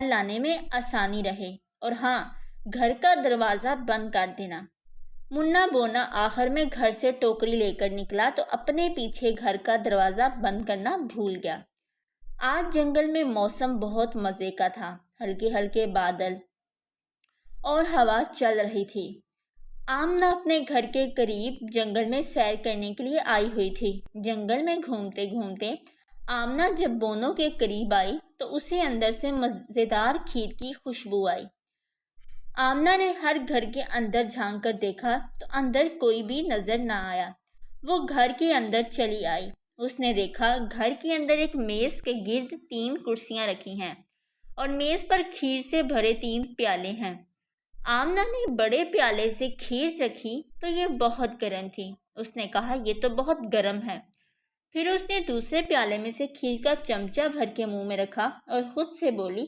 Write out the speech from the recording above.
لانے میں آسانی رہے، اور ہاں، گھر کا دروازہ بند کر دینا۔ منا بونا آخر میں گھر سے ٹوکری لے کر نکلا تو اپنے پیچھے گھر کا دروازہ بند کرنا بھول گیا۔ آج جنگل میں موسم بہت مزے کا تھا، ہلکے ہلکے بادل اور ہوا چل رہی تھی۔ آمنہ اپنے گھر کے قریب جنگل میں سیر کرنے کے لیے آئی ہوئی تھی۔ جنگل میں گھومتے گھومتے آمنہ جب بونوں کے قریب آئی تو اسے اندر سے مزیدار کھیر کی خوشبو آئی۔ آمنہ نے ہر گھر کے اندر جھانک کر دیکھا تو اندر کوئی بھی نظر نہ آیا۔ وہ گھر کے اندر چلی آئی۔ اس نے دیکھا گھر کے اندر ایک میز کے گرد 3 کرسیاں رکھی ہیں اور میز پر کھیر سے بھرے 3 پیالے ہیں۔ آمنہ نے بڑے پیالے سے کھیر چکھی تو یہ بہت گرم تھی۔ اس نے کہا یہ تو بہت گرم ہے۔ پھر اس نے دوسرے پیالے میں سے کھیر کا چمچہ بھر کے منہ میں رکھا اور خود سے بولی